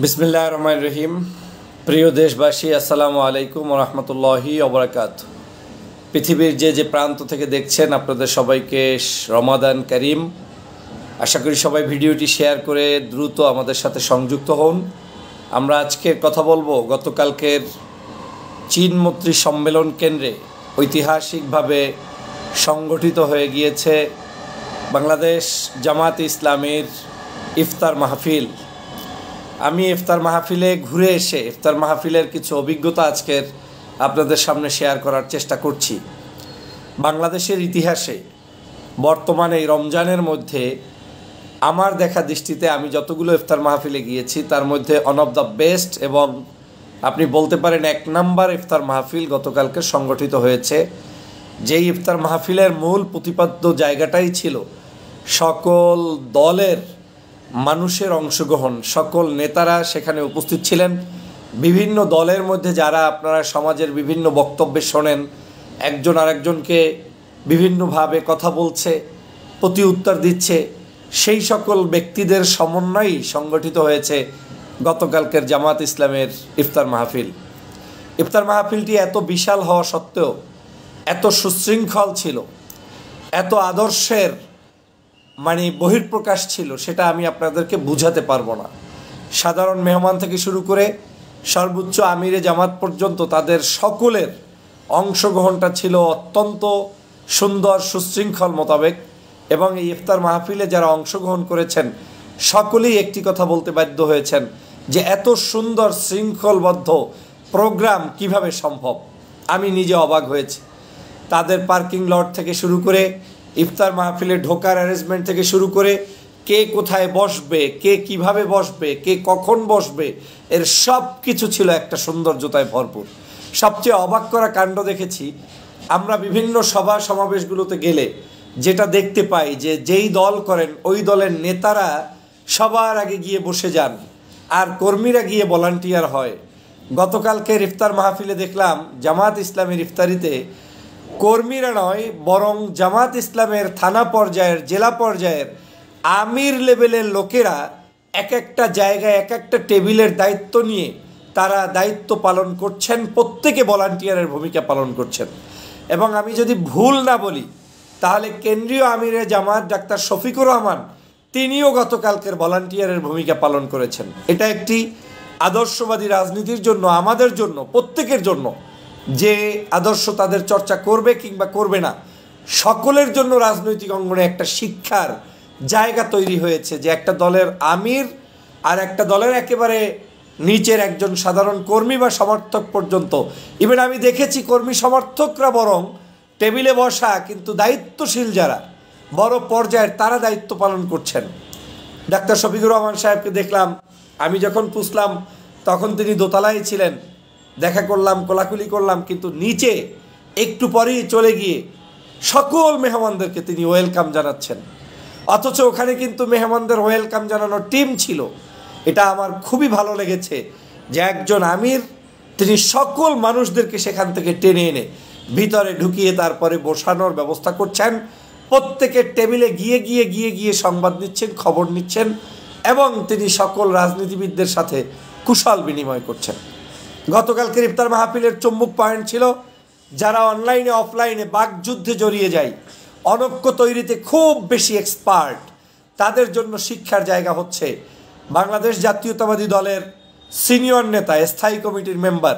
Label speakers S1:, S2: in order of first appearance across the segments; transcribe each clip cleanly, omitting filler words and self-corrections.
S1: বিসমিল্লাহির রহমানির রহিম। প্রিয় দেশবাসী, আসসালামু আলাইকুম ওয়া রাহমাতুল্লাহি ওয়া বারাকাতুহু। পৃথিবীর যে প্রান্ত থেকে দেখছেন আপনাদের সবাইকে রমাদান করিম। আশা করি সবাই ভিডিওটি শেয়ার করে দ্রুত আমাদের সাথে সংযুক্ত হন। আমরা আজকের কথা বলবো গতকালকের চীন মৈত্রী সম্মেলন কেন্দ্রে ঐতিহাসিকভাবে সংগঠিত হয়ে গিয়েছে বাংলাদেশ জামাত ইসলামীর ইফতার মাহফিল। আমি ইফতার মাহফিলে ঘুরে এসে ইফতার মাহফিলের কিছু অভিজ্ঞতা আজকের আপনাদের সামনে শেয়ার করার চেষ্টা করছি। বাংলাদেশের ইতিহাসে বর্তমানে এই রমজানের মধ্যে আমার দেখা দৃষ্টিতে আমি যতগুলো ইফতার মাহফিলে গিয়েছি তার মধ্যে ওয়ান অফ দ্য বেস্ট এবং আপনি বলতে পারেন এক নাম্বার ইফতার মাহফিল গতকালকে সংগঠিত হয়েছে। যেই ইফতার মাহফিলের মূল প্রতিপাদ্য জায়গাটাই ছিল সকল দলের মানুষের অংশগ্রহণ। সকল নেতারা সেখানে উপস্থিত ছিলেন। বিভিন্ন দলের মধ্যে যারা আপনারা সমাজের বিভিন্ন বক্তব্যে শোনেন, একজন আরেকজনকে বিভিন্নভাবে কথা বলছে, প্রতি উত্তর দিচ্ছে, সেই সকল ব্যক্তিদের সমন্বয়েই সংগঠিত হয়েছে গতকালকের জামাত ইসলামের ইফতার মাহফিল। ইফতার মাহফিলটি এত বিশাল হওয়া সত্ত্বেও এত সুশৃঙ্খল ছিল, এত আদর্শের বহির্প্রকাশ ছিল, সেটা আমি আপনাদেরকে বুঝাতে পারবো না। সাধারণ মেহমান থেকে শুরু করে সর্বোচ্চ আমিরে জামাত পর্যন্ত তাদের সকলের অংশগ্রহণটা ছিল অত্যন্ত সুন্দর সুশৃঙ্খল মোতাবেক। এবং এই ইফতার মাহফিলে যারা অংশগ্রহণ করেছেন সকলেই একটি কথা বলতে বাধ্য হয়েছেন যে এত সুন্দর শৃঙ্খলবদ্ধ প্রোগ্রাম কিভাবে সম্ভব। আমি নিজে অবাক হয়েছি। তাদের পার্কিং লট থেকে শুরু করে ইফতার মাহফিলে ঢোকার অ্যারেঞ্জমেন্ট থেকে শুরু করে কে কোথায় বসবে, কে কিভাবে বসবে, কে কখন বসবে, এর সব কিছু ছিল একটা সৌন্দর্যতায় ভরপুর। সবচেয়ে অবাক করা কাণ্ড দেখেছি আমরা বিভিন্ন সভা সমাবেশগুলোতে গেলে, যেটা দেখতে পাই যে যেই দল করেন ওই দলের নেতারা সবার আগে গিয়ে বসে যান আর কর্মীরা গিয়ে ভলান্টিয়ার হয়। গতকালকের ইফতার মাহফিলে দেখলাম জামাত ইসলামের ইফতারিতে কর্মীরা নয়, বরং জামাত ইসলামের থানা পর্যায়ের, জেলা পর্যায়ের আমির লেভেলের লোকেরা এক একটা জায়গায় এক একটা টেবিলের দায়িত্ব নিয়ে তারা দায়িত্ব পালন করছেন, প্রত্যেকে ভলান্টিয়ারের ভূমিকা পালন করছেন। এবং আমি যদি ভুল না বলি তাহলে কেন্দ্রীয় আমিরে জামাত ডাক্তার শফিকুর রহমান তিনিও গতকালকের ভলান্টিয়ারের ভূমিকা পালন করেছেন। এটা একটি আদর্শবাদী রাজনীতির জন্য, আমাদের জন্য, প্রত্যেকের জন্য, যে আদর্শ তাদের চর্চা করবে কিংবা করবে না, সকলের জন্য রাজনৈতিক অঙ্গনে একটা শিক্ষার জায়গা তৈরি হয়েছে যে একটা দলের আমির আর একটা দলের একেবারে নিচের একজন সাধারণ কর্মী বা সমর্থক পর্যন্ত, ইভেন আমি দেখেছি কর্মী সমর্থকরা বরং টেবিলে বসা কিন্তু দায়িত্বশীল যারা বড় পর্যায়ের তারা দায়িত্ব পালন করছেন। ডাক্তার শফিকুর রহমান সাহেবকে দেখলাম, আমি যখন পুছলাম তখন তিনি দোতলায় ছিলেন, দেখা করলাম, কোলাকুলি করলাম, কিন্তু নিচে একটু পরেই চলে গিয়ে সকল মেহমানদেরকে তিনি ওয়েলকাম জানাচ্ছেন। অথচ ওখানে কিন্তু মেহমানদের ওয়েলকাম জানানোর টিম ছিল। এটা আমার খুবই ভালো লেগেছে যে একজন আমির তিনি সকল মানুষদেরকে সেখান থেকে টেনে এনে ভিতরে ঢুকিয়ে তারপরে বসানোর ব্যবস্থা করছেন। প্রত্যেকের টেবিলে গিয়ে গিয়ে গিয়ে গিয়ে সংবাদ নিচ্ছেন, খবর নিচ্ছেন এবং তিনি সকল রাজনীতিবিদদের সাথে কুশল বিনিময় করছেন। গতকালকের ইফতার মাহফিলের চুম্বক পয়েন্ট ছিল যারা অনলাইনে অফলাইনে বাকযুদ্ধে জড়িয়ে যায়, অনৈক্য তৈরিতে খুব বেশি এক্সপার্ট, তাদের জন্য শিক্ষার জায়গা হচ্ছে বাংলাদেশ জাতীয়তাবাদী দলের সিনিয়র নেতা, স্থায়ী কমিটির মেম্বার,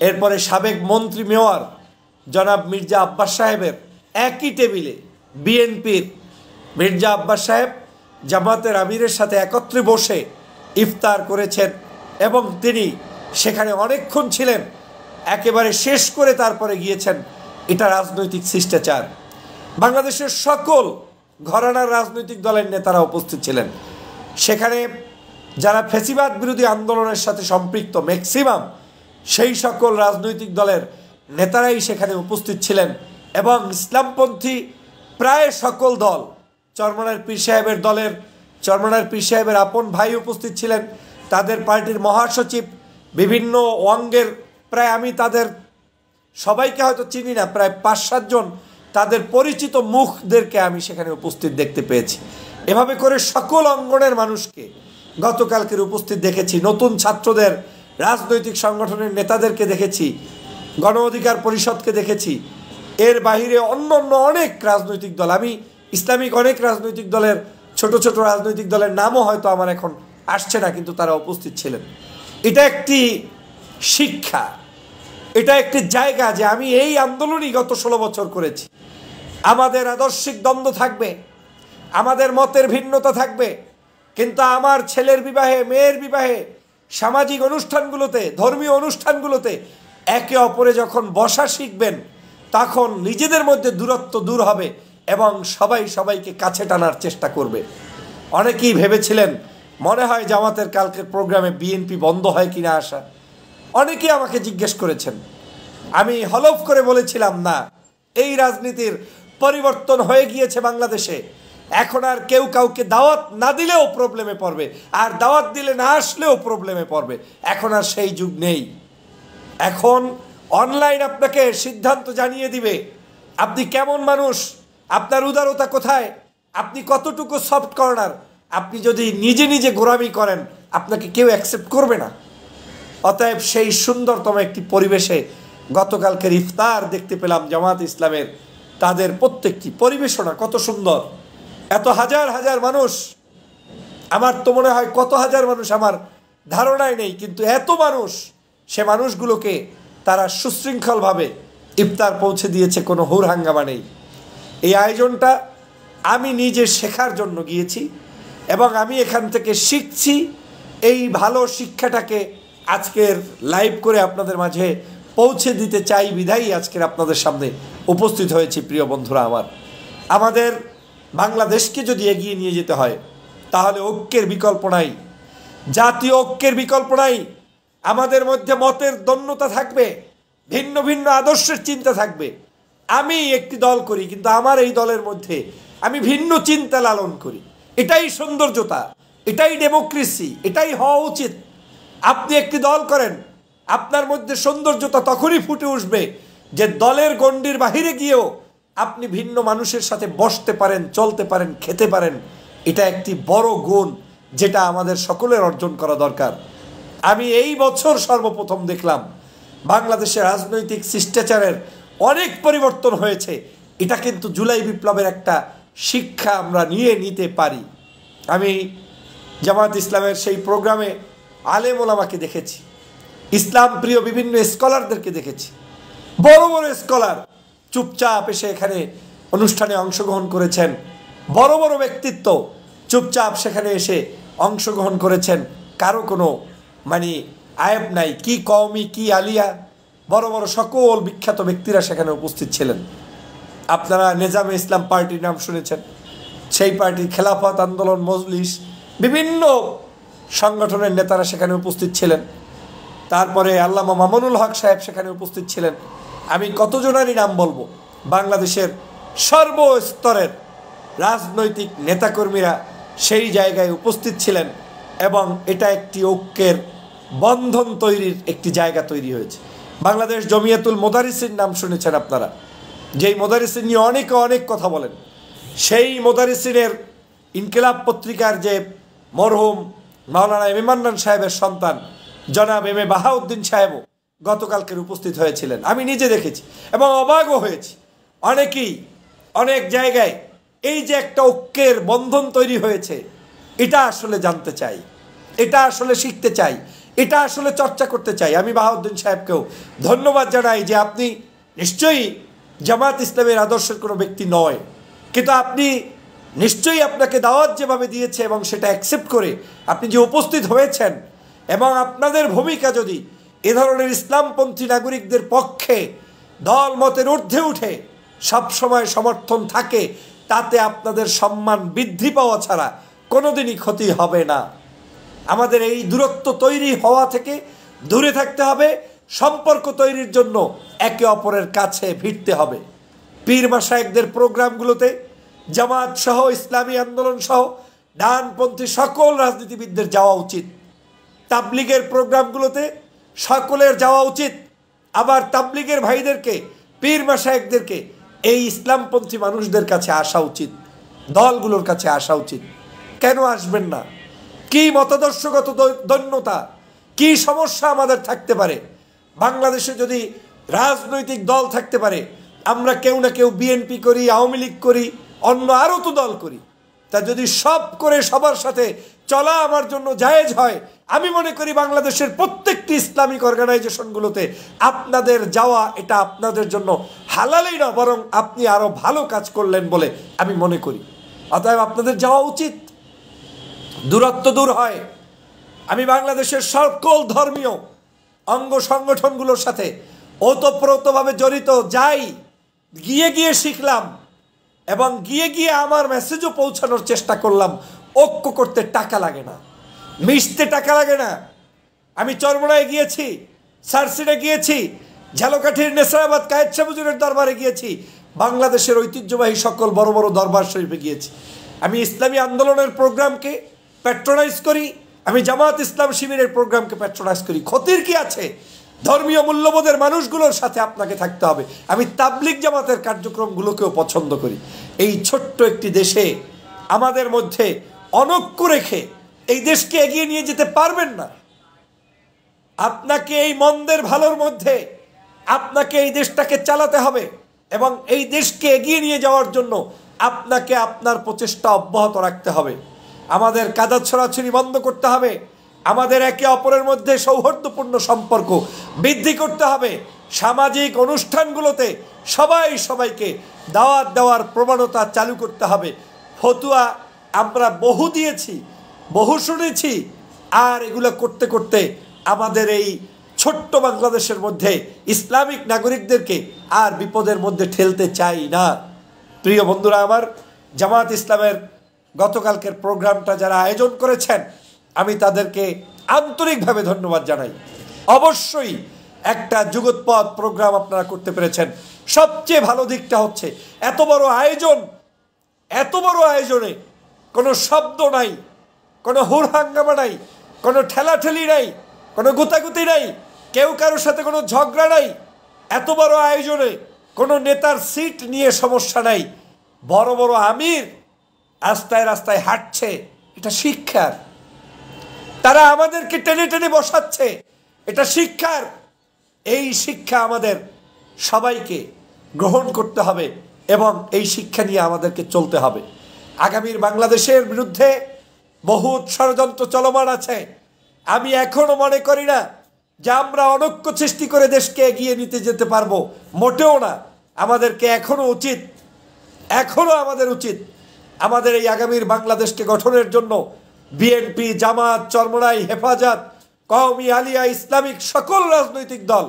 S1: এরপরে সাবেক মন্ত্রী মেয়র জনাব মির্জা আব্বাস সাহেবের একই টেবিলে বিএনপির মির্জা আব্বাস সাহেব জামাতের আমিরের সাথে একত্রে বসে ইফতার করেছেন এবং তিনি সেখানে অনেকক্ষণ ছিলেন, একেবারে শেষ করে তারপরে গিয়েছেন। এটা রাজনৈতিক শিষ্টাচার। বাংলাদেশের সকল ঘরানার রাজনৈতিক দলের নেতারা উপস্থিত ছিলেন সেখানে। যারা ফ্যাসিবাদ বিরোধী আন্দোলনের সাথে সম্পৃক্ত ম্যাক্সিমাম সেই সকল রাজনৈতিক দলের নেতারাই সেখানে উপস্থিত ছিলেন এবং ইসলামপন্থী প্রায় সকল দল, চরমনার পীর সাহেবের দলের, চরমনার পীর সাহেবের আপন ভাই উপস্থিত ছিলেন, তাদের পার্টির মহাসচিব, বিভিন্ন অঙ্গের প্রায়, আমি তাদের সবাইকে হয়তো চিনি না, প্রায় ৫-৭ জন তাদের পরিচিত মুখদেরকে আমি সেখানে উপস্থিত দেখতে পেয়েছি। এভাবে করে সকল অঙ্গনের মানুষকে গতকালকের উপস্থিত দেখেছি, নতুন ছাত্রদের রাজনৈতিক সংগঠনের নেতাদেরকে দেখেছি, গণ অধিকার পরিষদকে দেখেছি, এর বাহিরে অন্য অন্য অনেক রাজনৈতিক দল, আমি ইসলামিক অনেক রাজনৈতিক দলের ছোট ছোট রাজনৈতিক দলের নামও হয়তো আমার এখন আসছে না, কিন্তু তারা উপস্থিত ছিলেন। এটা একটি শিক্ষা, এটা একটি জায়গা যে আমি এই আন্দোলনই গত 16 বছর করেছি। আমাদের আদর্শিক দ্বন্দ্ব থাকবে, আমাদের মতের ভিন্নতা থাকবে, কিন্তু আমার ছেলের বিবাহে, মেয়ের বিবাহে, সামাজিক অনুষ্ঠানগুলোতে, ধর্মীয় অনুষ্ঠানগুলোতে একে অপরে যখন বসা শিখবেন, তখন নিজেদের মধ্যে দূরত্ব দূর হবে এবং সবাই সবাইকে কাছে টানার চেষ্টা করবে। অনেকেই ভেবেছিলেন মনে হয় জামাতের কালকের প্রোগ্রামে বিএনপি বন্ধ হয় কিনা আসা, অনেকেই আমাকে জিজ্ঞেস করেছেন। আমি হলফ করে বলেছিলাম না, এই রাজনীতির পরিবর্তন হয়ে গিয়েছে বাংলাদেশে। এখন আর কেউ কাউকে দাওয়াত না দিলেও প্রবলেমে পড়বে, আর দাওয়াত দিলে না আসলেও প্রবলেমে পড়বে। এখন আর সেই যুগ নেই। এখন অনলাইন আপনাকে সিদ্ধান্ত জানিয়ে দিবে আপনি কেমন মানুষ, আপনার উদারতা কোথায়, আপনি কতটুকু সফট কর্নার। আপনি যদি নিজে নিজে গোঁড়ামি করেন, আপনাকে কেউ অ্যাকসেপ্ট করবে না। অতএব সেই সুন্দরতম একটি পরিবেশে গতকালকের ইফতার দেখতে পেলাম জামাত ইসলামের। তাদের প্রত্যেকটি পরিবেশনা কত সুন্দর, এত হাজার হাজার মানুষ। আমার তো মনে হয় কত হাজার মানুষ আমার ধারণায় নেই, কিন্তু এত মানুষ, সে মানুষগুলোকে তারা সুশৃঙ্খলভাবে ইফতার পৌঁছে দিয়েছে, কোনো হুর হাঙ্গামা নেই। এই আয়োজনটা আমি নিজে শেখার জন্য গিয়েছি এবং আমি এখান থেকে শিখছি। এই ভালো শিক্ষাটাকে আজকের লাইভ করে আপনাদের মাঝে পৌঁছে দিতে চাই বিধায়ী আজকের আপনাদের সামনে উপস্থিত হয়েছি। প্রিয় বন্ধুরা আমার, আমাদের বাংলাদেশকে যদি এগিয়ে নিয়ে যেতে হয় তাহলে ঐক্যের বিকল্প নাই, জাতীয় ঐক্যের বিকল্প নাই। আমাদের মধ্যে মতের দ্বন্দ্বতা থাকবে, ভিন্ন ভিন্ন আদর্শের চিন্তা থাকবে। আমি একটি দল করি, কিন্তু আমার এই দলের মধ্যে আমি ভিন্ন চিন্তা লালন করি। এটাই সৌন্দর্যতা, এটাই ডেমোক্রেসি, এটাই হওয়া উচিত। আপনি একটি দল করেন, আপনার মধ্যে সৌন্দর্যতা তখনই ফুটে উঠবে যে দলের গণ্ডির বাহিরে গিয়েও আপনি ভিন্ন মানুষের সাথে বসতে পারেন, চলতে পারেন, খেতে পারেন। এটা একটি বড় গুণ যেটা আমাদের সকলের অর্জন করা দরকার। আমি এই বছর সর্বপ্রথম দেখলাম বাংলাদেশের রাজনৈতিক শিষ্টাচারের অনেক পরিবর্তন হয়েছে। এটা কিন্তু জুলাই বিপ্লবের একটা শিক্ষা আমরা নিতে পারি। আমি জামাত ইসলামের সেই প্রোগ্রামে আলেম ওলামাকে দেখেছি, ইসলাম প্রিয় বিভিন্ন স্কলারদেরকে দেখেছি। বড় বড় স্কলার চুপচাপ এসে এখানে অনুষ্ঠানে অংশগ্রহণ করেছেন। বড় বড় ব্যক্তিত্ব চুপচাপ সেখানে এসে অংশগ্রহণ করেছেন। কারো কোনো আয়েব নাই, কি কওমি, কি আলিয়া, বড় বড় সকল বিখ্যাত ব্যক্তিরা সেখানে উপস্থিত ছিলেন। আপনারা নেজামে ইসলাম পার্টির নাম শুনেছেন, সেই পার্টির খেলাফত আন্দোলন, মজলিস, বিভিন্ন সংগঠনের নেতারা সেখানে উপস্থিত ছিলেন। তারপরে আল্লামা মামুনুল হক সাহেব সেখানে উপস্থিত ছিলেন। আমি কতজনেরই নাম বলবো। বাংলাদেশের সর্বস্তরের রাজনৈতিক নেতাকর্মীরা সেই জায়গায় উপস্থিত ছিলেন এবং এটা একটি ঐক্যের বন্ধন তৈরির একটি জায়গা তৈরি হয়েছে। বাংলাদেশ জমিয়াতুল মোদারিসিন নাম শুনেছেন আপনারা, যেই মোদারিসিন নিয়ে অনেকে অনেক কথা বলেন। সেই মোদারিসিনের ইনকিলাব পত্রিকার যে মরহুম মাওলানা এম এ মান্নান সাহেবের সন্তান জনাব এম এ বাহাউদ্দিন সাহেবও গতকালকের উপস্থিত হয়েছিলেন। আমি নিজে দেখেছি এবং অবাকও হয়েছি। অনেকেই অনেক জায়গায় এই যে একটা ঐক্যের বন্ধন তৈরি হয়েছে, এটা আসলে জানতে চাই, এটা আসলে শিখতে চাই, এটা আসলে চর্চা করতে চাই। আমি বাহাউদ্দিন সাহেবকেও ধন্যবাদ জানাই যে আপনি নিশ্চয়ই জামাত ইসলামের আদর্শের কোনো ব্যক্তি নয়, কিন্তু আপনি নিশ্চয়ই আপনাকে দাওয়াত যেভাবে দিয়েছে এবং সেটা অ্যাকসেপ্ট করে আপনি যে উপস্থিত হয়েছেন, এবং আপনাদের ভূমিকা যদি এ ধরনের ইসলামপন্থী নাগরিকদের পক্ষে দল মতের ঊর্ধ্বে উঠে সবসময় সমর্থন থাকে, তাতে আপনাদের সম্মান বৃদ্ধি পাওয়া ছাড়া কোনোদিনই ক্ষতি হবে না। আমাদের এই দূরত্ব তৈরি হওয়া থেকে দূরে থাকতে হবে। সম্পর্ক তৈরির জন্য একে অপরের কাছে ভিড়তে হবে। পীর মাশায়েখদের প্রোগ্রামগুলোতে জামাত সহ, ইসলামী আন্দোলন সহ ডানপন্থী সকল রাজনীতিবিদদের যাওয়া উচিত। তাবলিগের প্রোগ্রামগুলোতে সকলের যাওয়া উচিত। আবার তাবলিগের ভাইদেরকে, পীর মাশায়েখদেরকে এই ইসলামপন্থী মানুষদের কাছে আসা উচিত, দলগুলোর কাছে আসা উচিত। কেন আসবেন না? কি মতাদর্শগত দৈন্যতা, কি সমস্যা আমাদের থাকতে পারে। বাংলাদেশে যদি রাজনৈতিক দল থাকতে পারে, আমরা কেউ না কেউ বিএনপি করি, আওয়ামী লীগ করি, অন্য আরও তো দল করি। তা যদি সব করে সবার সাথে চলা আমার জন্য জায়েজ হয়, আমি মনে করি বাংলাদেশের প্রত্যেকটি ইসলামিক অর্গানাইজেশনগুলোতে আপনাদের যাওয়া এটা আপনাদের জন্য হালালই না, বরং আপনি আরও ভালো কাজ করলেন বলে আমি মনে করি। অতএব আপনাদের যাওয়া উচিত, দূরত্ব দূর হয়। আমি বাংলাদেশের সকল ধর্মীয় অঙ্গ সংগঠনগুলোর সাথে ওতপ্রোতভাবে জড়িত, যাই গিয়ে গিয়ে শিখলাম এবং গিয়ে গিয়ে আমার মেসেজও পৌঁছানোর চেষ্টা করলাম। ঐক্য করতে টাকা লাগে না, মিশতে টাকা লাগে না। আমি চরমোনায় গিয়েছি, সারসিডে গিয়েছি, ঝালকাঠির নেসরাবাদ কায়েদ শাহ হুজুরের দরবারে গিয়েছি, বাংলাদেশের ঐতিহ্যবাহী সকল বড় বড় দরবার শরীফে গিয়েছি। আমি ইসলামী আন্দোলনের প্রোগ্রামকে প্যাট্রোনাইজ করি, আমি জামাত ইসলাম শিবিরের প্রোগ্রামকে প্যাট্রোনাইজ করি। ক্ষতির কি আছে? ধর্মীয় মূল্যবোধের মানুষগুলোর সাথে আপনাকে থাকতে হবে। আমি তাবলিগ জামাতের কার্যক্রমগুলোকেও পছন্দ করি। এই ছোট্ট একটি দেশে আমাদের মধ্যে অনৈক্য রেখে এই দেশকে এগিয়ে নিয়ে যেতে পারবেন না। আপনাকে এই মন্দের ভালোর মধ্যে আপনাকে এই দেশটাকে চালাতে হবে এবং এই দেশকে এগিয়ে নিয়ে যাওয়ার জন্য আপনাকে আপনার প্রচেষ্টা অব্যাহত রাখতে হবে। আমাদের কাদা ছড়াছড়ি বন্ধ করতে হবে, আমাদের একে অপরের মধ্যে সৌহার্দ্যপূর্ণ সম্পর্ক বৃদ্ধি করতে হবে। সামাজিক অনুষ্ঠানগুলোতে সবাইকে দাওয়াত দেওয়ার প্রবণতা চালু করতে হবে। ফতুয়া আমরা বহু দিয়েছি, বহু শুনেছি, আর এগুলো করতে করতে আমাদের এই ছোট্ট বাংলাদেশের মধ্যে ইসলামিক নাগরিকদেরকে আর বিপদের মধ্যে ঠেলতে চাই না। প্রিয় বন্ধুরা আমার, জামাত ইসলামের গতকালকের প্রোগ্রামটা যারা আয়োজন করেছেন, আমি তাদেরকে আন্তরিকভাবে ধন্যবাদ জানাই। অবশ্যই একটা যুগোৎপদ প্রোগ্রাম আপনারা করতে পেরেছেন। সবচেয়ে ভালো দিকটা হচ্ছে এত বড় আয়োজনে কোনো শব্দ নাই, কোনো হুড়হাঙ্গামা নাই, কোনো ঠেলাঠেলি নাই, কোনো গুতাগুতি নাই, কেউ কারোর সাথে কোনো ঝগড়া নাই। এত বড় আয়োজনে কোনো নেতার সিট নিয়ে সমস্যা নাই। বড় বড় আমির রাস্তায় রাস্তায় হাঁটছে, এটা শিক্ষার। তারা আমাদেরকে টেনে টেনে বসাচ্ছে, এটা শিক্ষার। এই শিক্ষা আমাদের সবাইকে গ্রহণ করতে হবে এবং এই শিক্ষা নিয়ে আমাদেরকে চলতে হবে। আগামীর বাংলাদেশের বিরুদ্ধে বহুত ষড়যন্ত্র চলমান আছে। আমি এখনো মনে করি না যে আমরা অনৈক্য সৃষ্টি করে দেশকে এগিয়ে নিতে যেতে পারবো, মোটেও না। আমাদেরকে এখনো আমাদের উচিত আমাদের এই আগামীর বাংলাদেশকে গঠনের জন্য বিএনপি, জামাত, চরমোনাই, হেফাজত, কওমি, আলিয়া, ইসলামিক সকল রাজনৈতিক দল,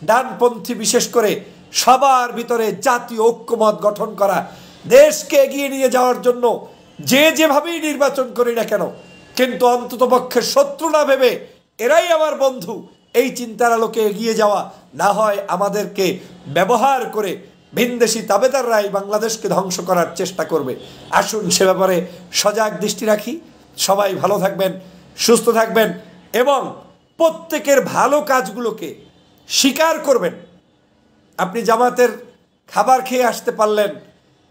S1: ডানপন্থী বিশেষ করে, সবার ভিতরে জাতীয় ঐক্যমত গঠন করা, দেশকে এগিয়ে নিয়ে যাওয়ার জন্য যেভাবেই নির্বাচন করি না কেন, কিন্তু অন্ততপক্ষে শত্রু না ভেবে এরাই আমার বন্ধু, এই চিন্তার আলোকে এগিয়ে যাওয়া। না হয় আমাদেরকে ব্যবহার করে ভিনদেশি তাবেদাররা এই বাংলাদেশকে ধ্বংস করার চেষ্টা করবে। আসুন সে ব্যাপারে সজাগ দৃষ্টি রাখি। সবাই ভালো থাকবেন, সুস্থ থাকবেন এবং প্রত্যেকের ভালো কাজগুলোকে স্বীকার করবেন। আপনি জামাতের খাবার খেয়ে আসতে পারলেন,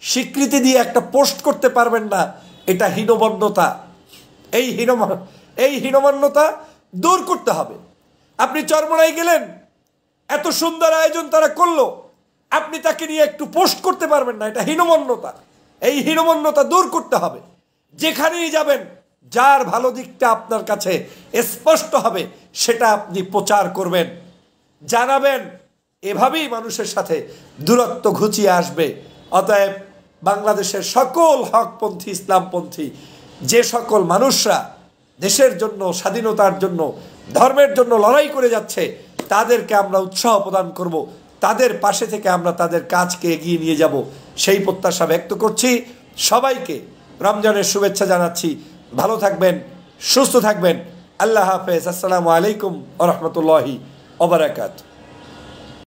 S1: স্বীকৃতি দিয়ে একটা পোস্ট করতে পারবেন না, এটা হীনমন্যতা। এই হীনমন্যতা দূর করতে হবে। আপনি চরমোনাই গেলেন, এত সুন্দর আয়োজন তারা করলো, আপনি তাকে নিয়ে একটু পোস্ট করতে পারবেন না, এটা হীনমন্যতা। এই হীনমন্যতা দূর করতে হবে। যেখানেই যাবেন, যার ভালো দিকটা আপনার কাছে স্পষ্ট হবে সেটা আপনি প্রচার করবেন, জানাবেন। এভাবেই মানুষের সাথে দূরত্ব ঘুচিয়ে আসবে। অতএব বাংলাদেশের সকল হকপন্থী, ইসলামপন্থী যে সকল মানুষরা দেশের জন্য, স্বাধীনতার জন্য, ধর্মের জন্য লড়াই করে যাচ্ছে, তাদেরকে আমরা উৎসাহ প্রদান করব, তাদের পাশে থেকে আমরা তাদের কাজকে এগিয়ে নিয়ে যাব, সেই প্রত্যাশা ব্যক্ত করছি। সবাইকে রমজানের শুভেচ্ছা জানাচ্ছি। ভালো থাকবেন, সুস্থ থাকবেন। আল্লাহ হাফেজ। আসসালামু আলাইকুম ওয়া রাহমাতুল্লাহি ওয়া বারাকাতুহু।